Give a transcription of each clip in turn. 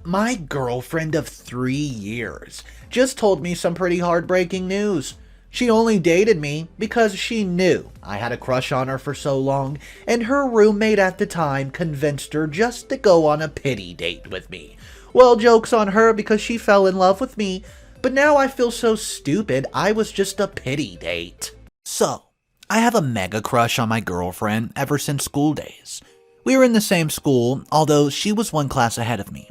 My girlfriend of 3 years just told me some pretty heartbreaking news. She only dated me because she knew I had a crush on her for so long, and her roommate at the time convinced her just to go on a pity date with me. Well, joke's on her because she fell in love with me, but now I feel so stupid I was just a pity date. So, I have a mega crush on my girlfriend ever since school days. We were in the same school, although she was one class ahead of me.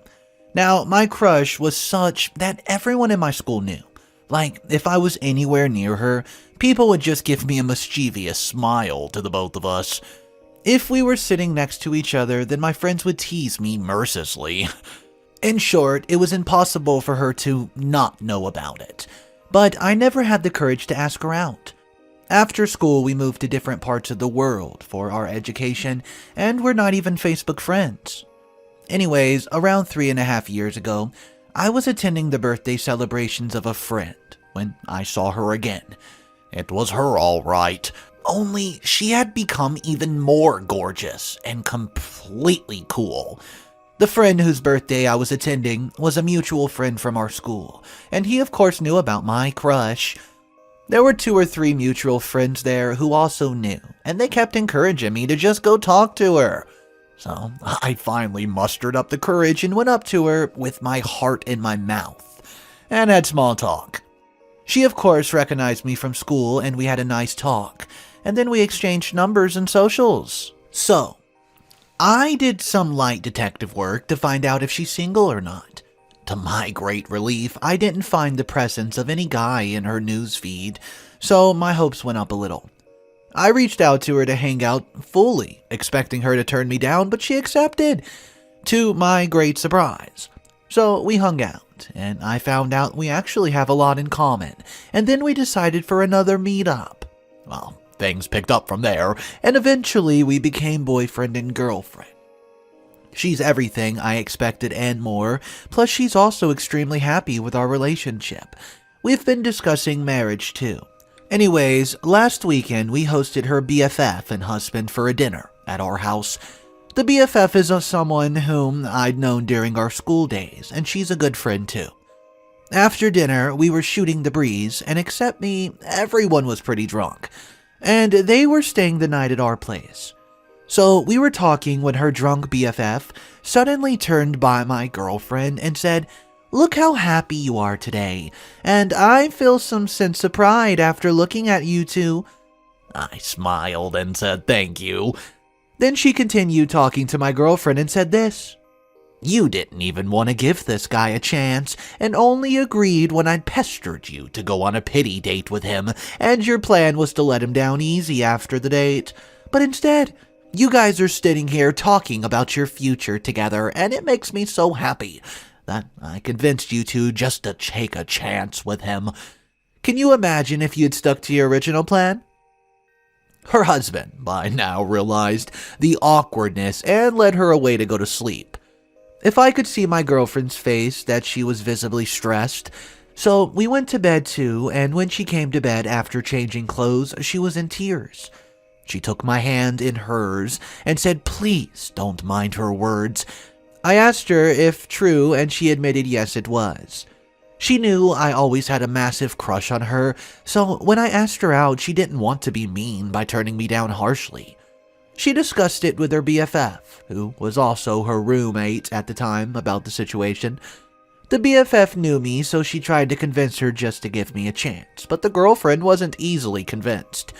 Now, my crush was such that everyone in my school knew. Like, if I was anywhere near her, people would just give me a mischievous smile to the both of us. If we were sitting next to each other, then my friends would tease me mercilessly. In short, it was impossible for her to not know about it. But I never had the courage to ask her out. After school, we moved to different parts of the world for our education, and we're not even Facebook friends. Anyways, around 3.5 years ago, I was attending the birthday celebrations of a friend when I saw her again. It was her all right, only she had become even more gorgeous and completely cool. The friend whose birthday I was attending was a mutual friend from our school, and he of course knew about my crush. There were 2 or 3 mutual friends there who also knew, and they kept encouraging me to just go talk to her. So I finally mustered up the courage and went up to her with my heart in my mouth and had small talk. She of course recognized me from school and we had a nice talk, and then we exchanged numbers and socials. So I did some light detective work to find out if she's single or not. To my great relief, I didn't find the presence of any guy in her news feed, so my hopes went up a little. I reached out to her to hang out, fully expecting her to turn me down, but she accepted, to my great surprise. So we hung out, and I found out we actually have a lot in common, and then we decided for another meetup. Well, things picked up from there, and eventually we became boyfriend and girlfriend. She's everything I expected and more, plus she's also extremely happy with our relationship. We've been discussing marriage too. Anyways, last weekend we hosted her BFF and husband for a dinner at our house. The BFF is someone whom I'd known during our school days, and she's a good friend too. After dinner, we were shooting the breeze, and except me, everyone was pretty drunk, and they were staying the night at our place. So we were talking when her drunk BFF suddenly turned by my girlfriend and said, "Look how happy you are today, and I feel some sense of pride after looking at you two." I smiled and said thank you. Then she continued talking to my girlfriend and said this: "You didn't even want to give this guy a chance and only agreed when I'd pestered you to go on a pity date with him, and your plan was to let him down easy after the date. But instead, you guys are sitting here talking about your future together, and it makes me so happy that I convinced you two just to take a chance with him. Can you imagine if you'd stuck to your original plan?" Her husband, by now, realized the awkwardness and led her away to go to sleep. If I could see my girlfriend's face, that she was visibly stressed. So we went to bed too, and when she came to bed after changing clothes, she was in tears. She took my hand in hers and said, "Please don't mind her words." I asked her if true, and she admitted yes, it was. She knew I always had a massive crush on her, so when I asked her out, she didn't want to be mean by turning me down harshly. She discussed it with her BFF, who was also her roommate at the time, about the situation. The BFF knew me, so she tried to convince her just to give me a chance, but the girlfriend wasn't easily convinced.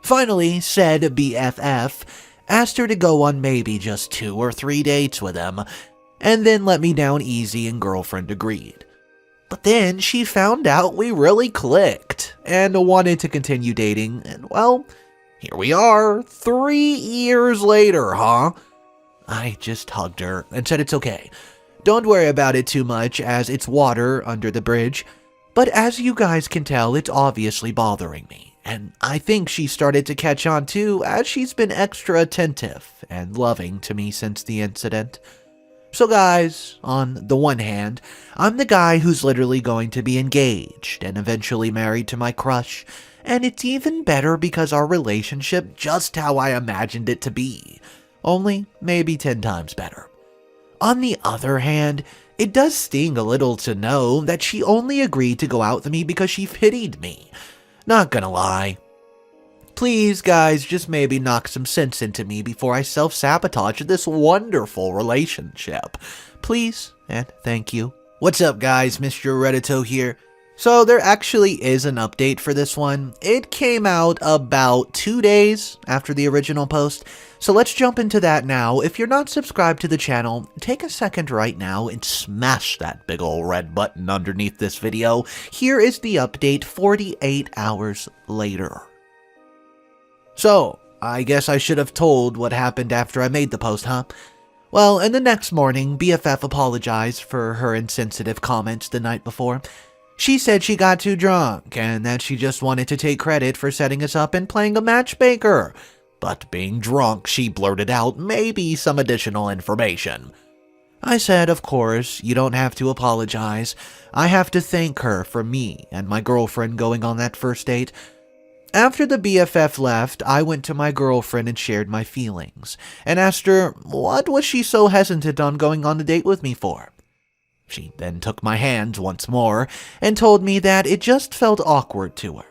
Finally, said BFF asked her to go on maybe just 2 or 3 dates with him, and then let me down easy, and girlfriend agreed. But then she found out we really clicked, and wanted to continue dating, and well, here we are, 3 years later, huh? I just hugged her and said it's okay. Don't worry about it too much, as it's water under the bridge, but as you guys can tell, it's obviously bothering me. And I think she started to catch on too, as she's been extra attentive and loving to me since the incident. So guys, on the one hand, I'm the guy who's literally going to be engaged and eventually married to my crush, and it's even better because our relationship just how I imagined it to be, only maybe 10 times better. On the other hand, It does sting a little to know that she only agreed to go out with me because she pitied me. Not gonna lie. Please, guys, just maybe knock some sense into me before I self-sabotage this wonderful relationship. Please, and thank you. What's up, guys? Mr. Reddito here. So there actually is an update for this one. It came out about 2 days after the original post, so let's jump into that now. If you're not subscribed to the channel, take a second right now and smash that big ol' red button underneath this video. Here is the update 48 hours later. So, I guess I should have told what happened after I made the post, huh? Well, in the next morning, BFF apologized for her insensitive comments the night before. She said she got too drunk, and that she just wanted to take credit for setting us up and playing a matchmaker. But being drunk, she blurted out maybe some additional information. I said, of course, you don't have to apologize. I have to thank her for me and my girlfriend going on that first date. After the BFF left, I went to my girlfriend and shared my feelings, and asked her what was she so hesitant on going on the date with me for. She then took my hand once more and told me that it just felt awkward to her.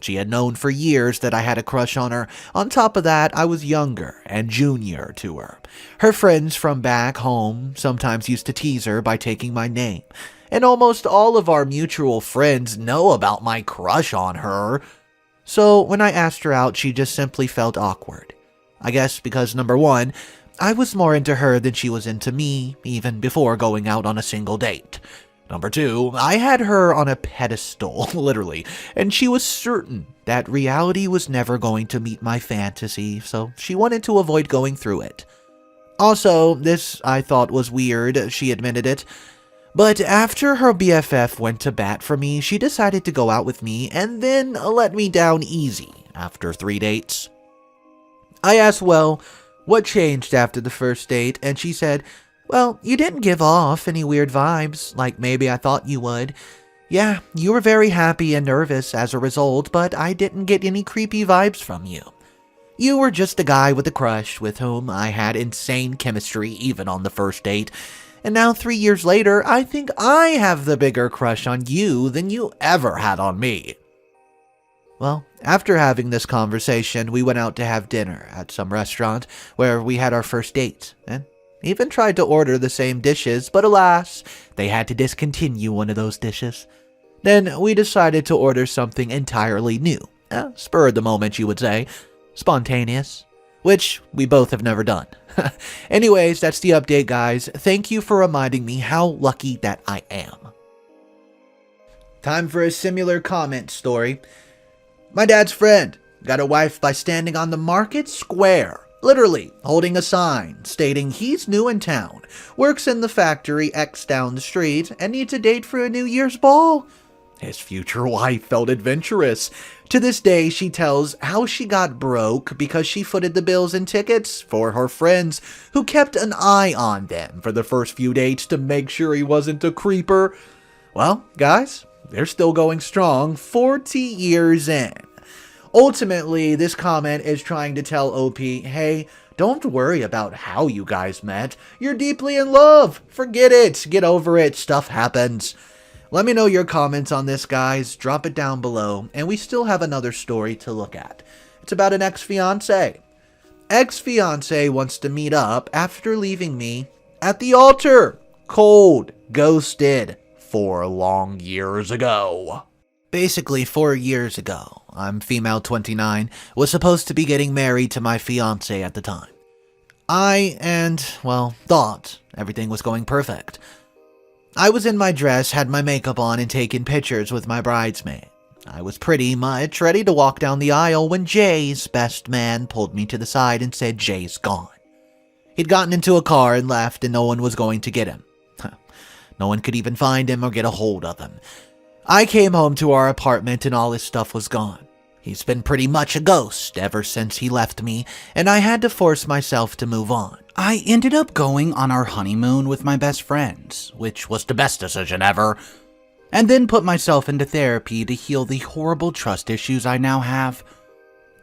She had known for years that I had a crush on her. On top of that, I was younger and junior to her. Her friends from back home sometimes used to tease her by taking my name, and almost all of our mutual friends know about my crush on her. So when I asked her out, she just simply felt awkward. I guess because, number one, I was more into her than she was into me, even before going out on a single date. Number two, I had her on a pedestal, literally, and she was certain that reality was never going to meet my fantasy, so she wanted to avoid going through it. Also, this I thought was weird, she admitted it, but after her BFF went to bat for me, she decided to go out with me and then let me down easy after 3 dates. I asked, well, what changed after the first date, and she said, well, you didn't give off any weird vibes, like maybe I thought you would. Yeah, you were very happy and nervous as a result, but I didn't get any creepy vibes from you. You were just a guy with a crush with whom I had insane chemistry even on the first date, and now 3 years later, I think I have the bigger crush on you than you ever had on me. Well, after having this conversation, we went out to have dinner at some restaurant where we had our first date, and even tried to order the same dishes, but alas, they had to discontinue one of those dishes. Then we decided to order something entirely new. Spur of the moment, you would say. Spontaneous. Which we both have never done. Anyways, that's the update, guys. Thank you for reminding me how lucky that I am. Time for a similar comment story. My dad's friend got a wife by standing on the market square, literally holding a sign stating he's new in town, works in the factory X down the street, and needs a date for a New Year's ball. His future wife felt adventurous. To this day, she tells how she got broke because she footed the bills and tickets for her friends who kept an eye on them for the first few dates to make sure he wasn't a creeper. Well, guys, they're still going strong 40 years in. Ultimately, this comment is trying to tell OP, hey, don't worry about how you guys met. You're deeply in love. Forget it. Get over it. Stuff happens. Let me know your comments on this, guys. Drop it down below. And we still have another story to look at. It's about an ex-fiancé. Ex-fiancé wants to meet up after leaving me at the altar. Cold. Ghosted. 4 long years ago. Basically, 4 years ago, I'm female 29, was supposed to be getting married to my fiancé at the time. Thought everything was going perfect. I was in my dress, had my makeup on, and taking pictures with my bridesmaid. I was pretty much ready to walk down the aisle when Jay's best man pulled me to the side and said Jay's gone. He'd gotten into a car and left, and no one was going to get him. No one could even find him or get a hold of him. I came home to our apartment and all his stuff was gone. He's been pretty much a ghost ever since he left me, and I had to force myself to move on. I ended up going on our honeymoon with my best friends, which was the best decision ever, and then put myself into therapy to heal the horrible trust issues I now have.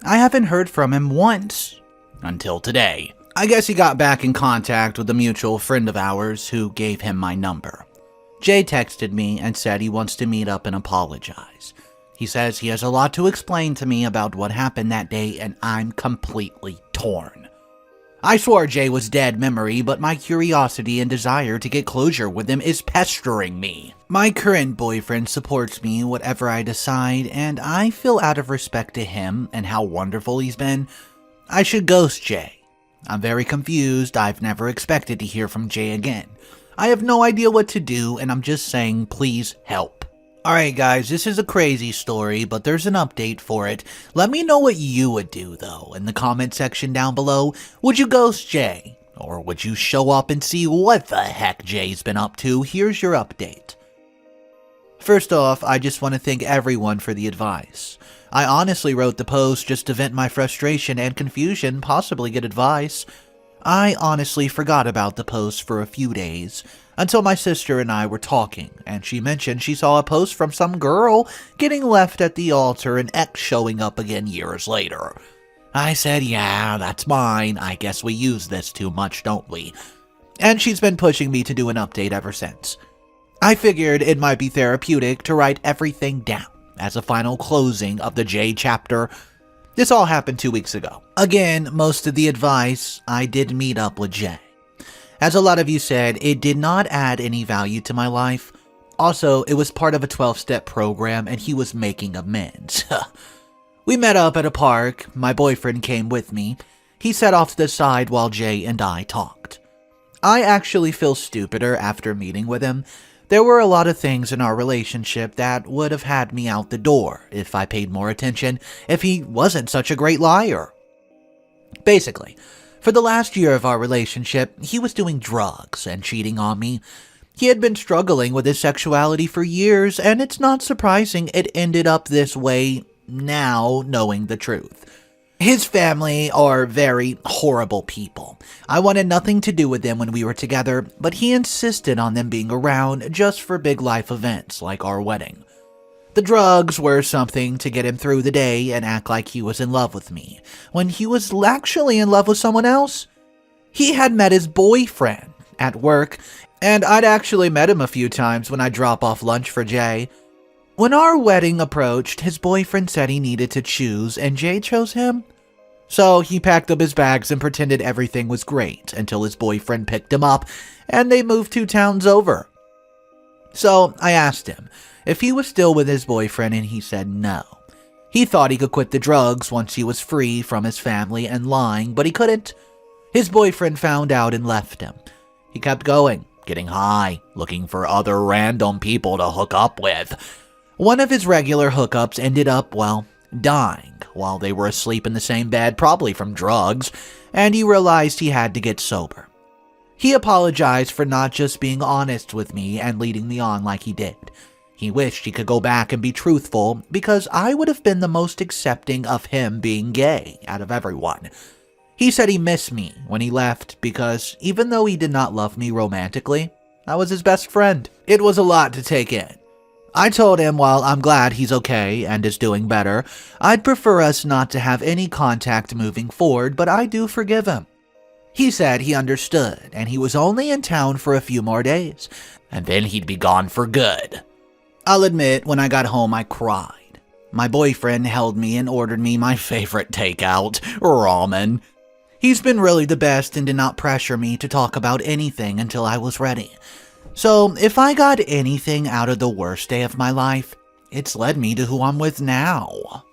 I haven't heard from him once, until today. I guess he got back in contact with a mutual friend of ours who gave him my number. Jay texted me and said he wants to meet up and apologize. He says he has a lot to explain to me about what happened that day, and I'm completely torn. I swore Jay was dead memory, but my curiosity and desire to get closure with him is pestering me. My current boyfriend supports me whatever I decide, and I feel out of respect to him and how wonderful he's been, I should ghost Jay. I'm very confused. I've never expected to hear from Jay again. I have no idea what to do, and I'm just saying, please help. Alright guys, this is a crazy story, but there's an update for it. Let me know what you would do though, in the comment section down below. Would you ghost Jay? Or would you show up and see what the heck Jay's been up to? Here's your update. First off, I just want to thank everyone for the advice. I honestly wrote the post just to vent my frustration and confusion, possibly get advice. I honestly forgot about the post for a few days, until my sister and I were talking, and she mentioned she saw a post from some girl getting left at the altar and X showing up again years later. I said, yeah, that's mine. I guess we use this too much, don't we? And she's been pushing me to do an update ever since. I figured it might be therapeutic to write everything down as a final closing of the J chapter. This all happened 2 weeks ago. Again, most of the advice, I did meet up with Jay. As a lot of you said, it did not add any value to my life. Also, it was part of a 12-step program and he was making amends. We met up at a park. My boyfriend came with me. He sat off to the side while Jay and I talked. I actually feel stupider after meeting with him. There were a lot of things in our relationship that would have had me out the door if I paid more attention, if he wasn't such a great liar. Basically, for the last year of our relationship, he was doing drugs and cheating on me. He had been struggling with his sexuality for years, and it's not surprising it ended up this way now, knowing the truth. His family are very horrible people. I wanted nothing to do with them when we were together, but he insisted on them being around just for big life events like our wedding. The drugs were something to get him through the day and act like he was in love with me, when he was actually in love with someone else. He had met his boyfriend at work, and I'd actually met him a few times when I drop off lunch for Jay. When our wedding approached, his boyfriend said he needed to choose, and Jay chose him. So he packed up his bags and pretended everything was great until his boyfriend picked him up, and they moved 2 towns over. So I asked him if he was still with his boyfriend, and he said no. He thought he could quit the drugs once he was free from his family and lying, but he couldn't. His boyfriend found out and left him. He kept going, getting high, looking for other random people to hook up with. One of his regular hookups ended up, dying while they were asleep in the same bed, probably from drugs, and he realized he had to get sober. He apologized for not just being honest with me and leading me on like he did. He wished he could go back and be truthful, because I would have been the most accepting of him being gay out of everyone. He said he missed me when he left because even though he did not love me romantically, I was his best friend. It was a lot to take in. I told him while I'm glad he's okay and is doing better, I'd prefer us not to have any contact moving forward, but I do forgive him. He said he understood, and he was only in town for a few more days, and then he'd be gone for good. I'll admit, when I got home, I cried. My boyfriend held me and ordered me my favorite takeout, ramen. He's been really the best and did not pressure me to talk about anything until I was ready. So, if I got anything out of the worst day of my life, it's led me to who I'm with now.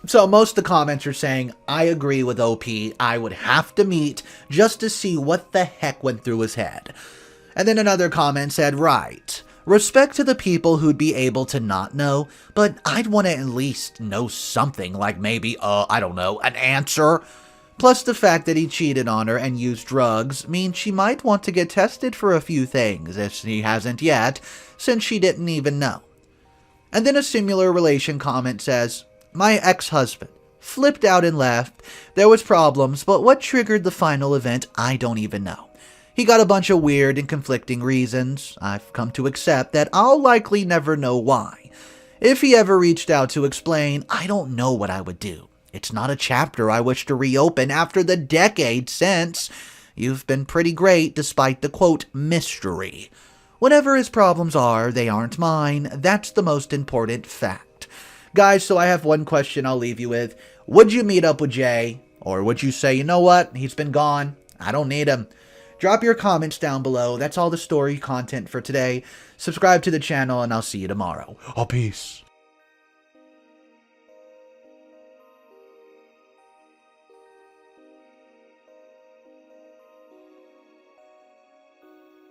So, most of the comments are saying, I agree with OP, I would have to meet just to see what the heck went through his head. And then another comment said, right, respect to the people who'd be able to not know, but I'd want to at least know something, like maybe, I don't know, an answer. Plus the fact that he cheated on her and used drugs means she might want to get tested for a few things if she hasn't yet, since she didn't even know. And then a similar relation comment says, my ex-husband flipped out and left. There was problems, but what triggered the final event, I don't even know. He got a bunch of weird and conflicting reasons. I've come to accept that I'll likely never know why. If he ever reached out to explain, I don't know what I would do. It's not a chapter I wish to reopen after the decade since. You've been pretty great despite the quote mystery. Whatever his problems are, they aren't mine. That's the most important fact. Guys, so I have one question I'll leave you with. Would you meet up with Jay? Or would you say, you know what? He's been gone. I don't need him. Drop your comments down below. That's all the story content for today. Subscribe to the channel, and I'll see you tomorrow. Peace.